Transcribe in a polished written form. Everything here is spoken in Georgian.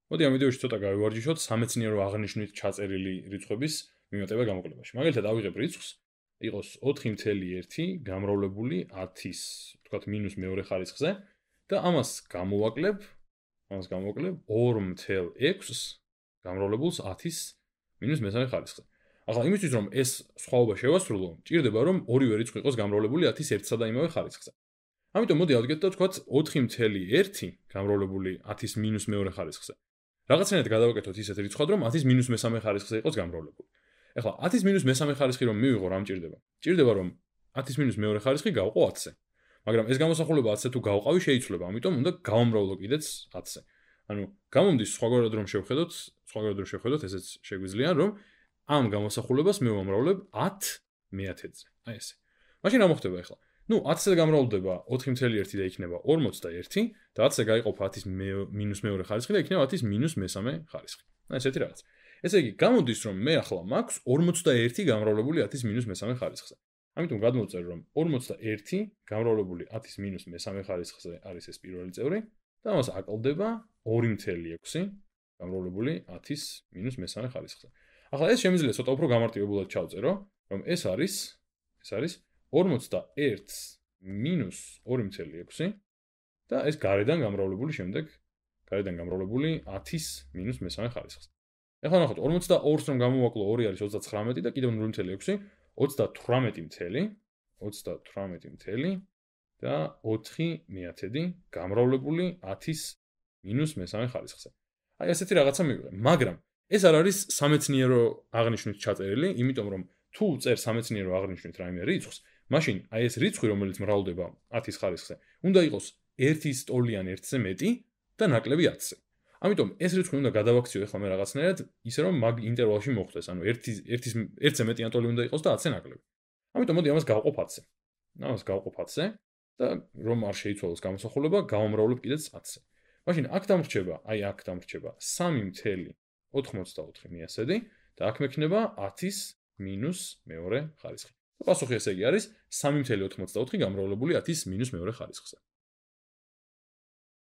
მოდი ამ ვიდეოში ცოტა გავივარჯიშოთ სამეცნიერო აღნიშვნით ჩაწერილი რიცხვების მიმატება გამოკლებაში. მაგალითად, ავიღებ რიცხვს, იყოს 4.1 გამრავლებული 10-ის, თქვათ მინუს მეორე ხარისხზე და ამას გამოვაკლებ 2.6-ს გამრავლებულს 10-ის მინუს მესამე ხარისხზე. ახლა იმისთვის რომ ეს სხვაობა შევასრულო, ჭირდება რომ ორივე რიცხვი იყოს გამრავლებული 10-ის ერთსა და იმავე ხარისხზე. ამიტომ მოდი ავდგეთ და ვთქვათ 4.1 გამრავლებული 10-ის მინუს მეორე ხარისხზე. რაღაცნაირად გადავაკეთოთ ისეთ რიცხვად, რომ 10-ის მინუს მესამე ხარისხზე იყოს გამრავლებული. ეხლა 10-ის მინუს მესამე ხარისხი რომ მივიღო, რამ ჭირდება? ჭირდება რომ 10-ის მინუს მეორე ხარისხი გავყო 10-ზე. მაგრამ ეს გამოსახულება 10-ზე თუ გავყავი შეიცვლება, ამიტომ უნდა გავამრავლო კიდეც 10-ზე. ანუ გამომდის სხვაგვარად რომ შევხედოთ, ესეც შეგვიძლია, რომ ამ გამოსახულებას მე ვამრავლებ 10 მე-10-ზე. აი ესე. მაშინ რა მოხდება ახლა? ნუ 10-ზე გამრავლდება 4.1 და იქნება 41 და 10-ზე გაიყოფა 10-ის მინუს მეორე ხარისხი და იქნება 10-ის მინუს მესამე ხარისხი. აი ესეთი რაღაც. ესე იგი, გამოდის რომ მე ახლა მაქვს 41 გამრავლებული 10-ის მინუს მესამე ხარისხზე. ამიტომ გადმოვწერ რომ 41 გამრავლებული 10-ის მინუს მესამე ხარისხზე არის ეს პირველი წევრი და ამას აკლდება 2.6 გამრავლებული 10-ის მინუს მესამე ხარისხზე. ახლა ეს შემიძლია ცოტა უფრო გამარტივებულად ჩავწერო, რომ ეს არის 41 მინუს 2.6 და ეს გარედან გამრავლებული 10-ის მინუს მესამე ხარისხზე. ეხლა ნახოთ 42-ს რომ გამოვაკლო 2 არის 39 და კიდევ 0.6 38 და 4/10 გამრავლებული 10-ის მინუს მესამე ხარისხზე. აი ესეთი რაღაცა მივიღე, მაგრამ ეს არ არის სამეცნიერო აღნიშვნით ჩაწერილი, იმიტომ რომ თუ წერ სამეცნიერო აღნიშვნით რაიმე რიცხვს, მაშინ აი ეს რიცხვი, რომელიც მრავლდება 10-ის ხარისხზე, უნდა იყოს 1-ის ტოლიან 1-ზე მეტი და ნაკლები 10-ზე. ამიტომ ეს რიცხვი უნდა გადავაქციო ახლა მე რაღაცნაირად, ისე რომ მაგ ინტერვალში მოხვდეს, ანუ 1-ზე მეტი ანტოლი უნდა იყოს და 10-ზე ნაკლები. ამიტომ მოდი ამას გავყოფ 10-ზე. ამას გავყოფ 10-ზე და რომ არ შეიცვალოს გამოსახულება, გავამრავლებ კიდეც 10-ზე. მაშინ აქ დამრჩება 3.84 მიასედი და აქ მექნება 10-ის მინუს მეორე ხარისხი. პასუხი ესე იგი არის 3.84 გამრავლებული 10-ის მინუს მეორე ხარისხზე.